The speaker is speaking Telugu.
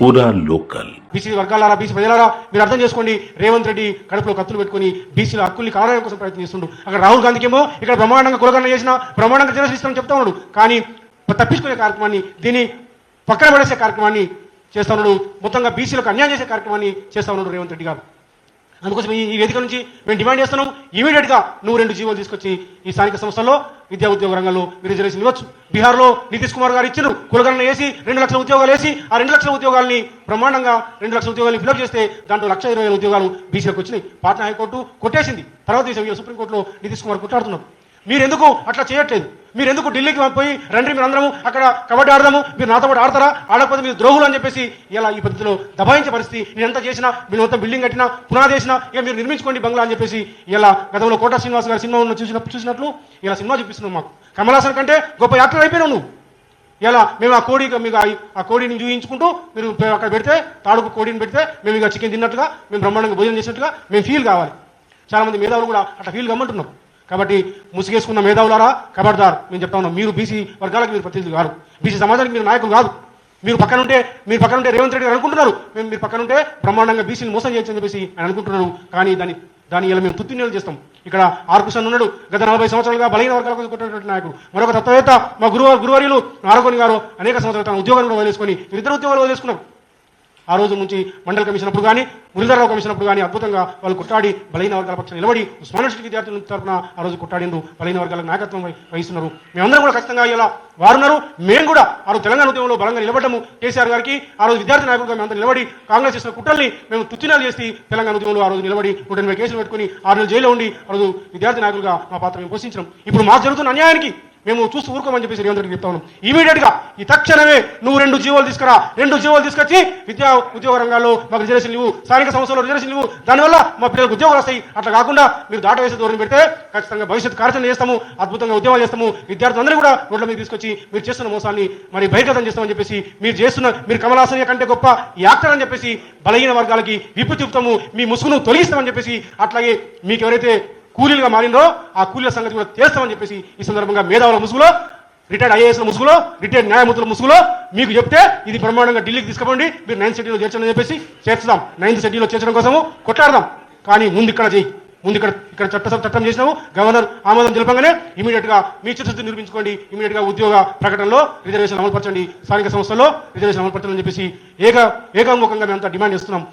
పూరా లోకల్. బీసీ వర్గాలారా, బీసీ ప్రజలారా, మీరు అర్థం చేసుకోండి. రేవంత్ రెడ్డి కడుపులో కత్తులు పెట్టుకుని బీసీల హక్కుల్ని కారణం కోసం ప్రయత్నం చేస్తుండు. అక్కడ రాహుల్ గాంధీకేమో ఇక్కడ బ్రహ్మాండంగా కులగణన చేసిన బ్రహ్మాండంగా జనరల్ ఇస్తామని చెప్తా ఉన్నాడు. కానీ తప్పించుకునే కార్యక్రమాన్ని, దీన్ని పక్కన పడేసే కార్యక్రమాన్ని చేస్తా ఉన్నాడు. మొత్తంగా బీసీలకు అన్యాయం చేసే కార్యక్రమాన్ని చేస్తా ఉన్నాడు రేవంత్ రెడ్డి గారు. అందుకోసం ఈ వేదిక నుంచి మేము డిమాండ్ చేస్తున్నాం, ఇమీడియట్గా నువ్వు 2 జీవోలు తీసుకొచ్చి ఈ స్థానిక సంస్థల్లో విద్యా ఉద్యోగ రంగంలో మీరు రిజర్వేషన్ ఇవ్వచ్చు. బీహార్లో నితీష్ కుమార్ గారు ఇచ్చారు, కులగణన వేసి 2 లక్షల ఉద్యోగాలు వేసి ఆ 2 లక్షల ఉద్యోగాల్ని బ్రహ్మాండంగా 2 లక్షల ఉద్యోగాలు ఫిలప్ చేస్తే దాంట్లో 1,20,000 ఉద్యోగాలు బీసీలకు వచ్చినాయి. పాట్నా హైకోర్టు కొట్టేసింది. తర్వాత సుప్రీంకోర్టులో నితీష్ కుమార్ కొట్లాడుతున్నారు. మీరెందుకు అట్లా చేయట్లేదు? మీరెందుకు ఢిల్లీకి పోయి రండి మీరు అందరము అక్కడ కబడ్డీ ఆడదాము, మీరు నాతో పాటు ఆడతారా, ఆడకపోతే మీరు ద్రోహులు అని చెప్పేసి ఇలా ఈ పద్ధతిలో దబాయించే పరిస్థితి. నేను ఎంత చేసినా, మీరు మొత్తం బిల్డింగ్ కట్టినా, పునాది వేసినా, ఇక మీరు నిర్మించుకోండి బంగ్లా అని చెప్పేసి ఇలా గతంలో కోటా శ్రీనివాస్ గారి సినిమా చూసినట్లు ఇలా సినిమా చూపిస్తున్నాం. మాకు కమల్ హాసన్ కంటే గొప్ప యాక్టర్ అయిపోయినావు నువ్వు. ఇలా మేము మీకు ఆ కోడిని చూయించుకుంటూ మీరు అక్కడ పెడితే, తాడుకు కోడిని పెడితే మేము ఇక చికెన్ తిన్నట్టుగా, మేము బ్రహ్మాండంగా భోజనం చేసినట్టుగా మేము ఫీల్ కావాలి. చాలామంది మేధావులు కూడా అట్లా ఫీల్ కమ్మంటున్నాం. కాబట్టి ముసుగేసుకున్న మేధావులారా, ఖబర్దార్ మేము చెప్తా ఉన్నాం. మీరు బీసీ వర్గాలకు మీరు ప్రతినిధులు కాదు, బీసీ సమాజానికి మీరు నాయకులు కాదు. మీరు పక్కన ఉంటే రేవంత్ రెడ్డి గారు అనుకుంటున్నారు మీరు పక్కన ఉంటే బ్రహ్మాండంగా బీసీని మోసం చేయొచ్చని చెప్పేసి ఆయన అనుకుంటున్నారు. కానీ దాన్ని ఇలా మేము తుత్తినీళ్ళు చేస్తాం. ఇక్కడ ఆర్ కృష్ణ ఉన్నాడు, గత 40 సంవత్సరాలుగా బలహీన వర్గాల కోసం కొట్టినటువంటి నాయకుడు. మరొక తత్వవేత్త మా గురువర్యులు నారగోని గారు అనేక సంవత్సరాలు తన ఉద్యోగాన్ని కూడా వదిలేసుకొని 2 ఉద్యోగాలు వదిలేసుకున్నారు. ఆ రోజు నుంచి మండల కమిషన్ అప్పుడు కానీ, మురళీధరరావు కమిషన్ అప్పుడు కానీ అద్భుతంగా వాళ్ళు కొట్టాడి బలహీన వర్గాల పక్షాన్ని నిలబడి ఉస్మానియా విద్యార్థుల తరఫున ఆ రోజు కొట్టాడిండ్రు, బలహీన వర్గాలకు నాయకత్వం వహిస్తున్నారు. మేమందరం కూడా ఖచ్చితంగా ఇలా వారున్నారు. మేము కూడా ఆ రోజు తెలంగాణ ఉద్యమంలో బలంగా నిలబడ్డము. కేసీఆర్ గారికి ఆ రోజు విద్యార్థి నాయకులుగా మేమంతా నిలబడి కాంగ్రెస్ చేసిన కుట్రల్ని మేము తుత్తినాలు చేసి తెలంగాణ ఉద్యమంలో ఆ రోజు నిలబడి 180 కేసులు పెట్టుకుని 6 నెలలు జైల్లో ఉండి ఆ రోజు విద్యార్థి నాయకులుగా మా పాత్ర మేము పోషించడం. ఇప్పుడు మాకు జరుగుతున్న అన్యాయానికి మేము చూస్తూ ఊరుకోమని చెప్పేసి రేవంత్ రెడ్డి చెప్తా ఉన్నాం. ఇమీడియట్గా ఈ తక్షణమే నువ్వు 2 జీవోలు తీసుకురా. 2 జీవోలు తీసుకొచ్చి విద్యా ఉద్యోగ రంగాల్లో మాకు రిజర్వేషన్ ఇవ్వు, స్థానిక సంస్థల్లో రిజర్వేషన్ ఇవ్వు. దానివల్ల మా పిల్లలకు ఉద్యోగాలు వస్తాయి. అట్లా కాకుండా మీరు దాటవేసే ధోరణి పెడితే ఖచ్చితంగా భవిష్యత్ కార్యాచరణ చేస్తాము, అద్భుతంగా ఉద్యమాలు చేస్తాము. విద్యార్థులందరూ కూడా రోడ్ల మీద తీసుకొచ్చి మీరు చేస్తున్న మోసాన్ని మరి బహిర్గతం చేస్తామని చెప్పేసి మీరు కమల్ హాసన్ కంటే గొప్ప యాక్టర్ అని చెప్పేసి బలహీన వర్గాలకి విప్పు చూపుతాము, మీ ముసుగును తొలగిస్తామని చెప్పేసి, అట్లాగే మీకు ఎవరైతే కూలీలుగా మారిందో ఆ కూలీల సంగతి కూడా చేస్తామని చెప్పేసి ఈ సందర్భంగా మేధావుల ముసుగులో, రిటైర్డ్ ఐఏఎస్ల ముసుగులో, రిటైర్డ్ న్యాయమూర్తుల ముసుగులో మీకు చెప్తే ఇది బ్రహ్మాండంగా ఢిల్లీకి తీసుకుపోండి, మీరు 9th షెడ్యూల్లో చేర్చని చెప్పేసి చేర్చుదాం. 9th షెడ్యూల్లో చేర్చడం కోసము కొట్లాడదాం. కానీ ముందు ఇక్కడ చట్టం చేసినాము. గవర్నర్ ఆమోదం తెలపగానే ఇమీడియట్గా మీ చిత్తశుద్ధి నిరూపించుకోండి. ఇమీడియట్గా ఉద్యోగ ప్రకటనలో రిజర్వేషన్ అమలుపరచండి, స్థానిక సంస్థల్లో రిజర్వేషన్ అమలుపరచాలని చెప్పేసి ఏకముఖంగా మేమంతా డిమాండ్ చేస్తున్నాం.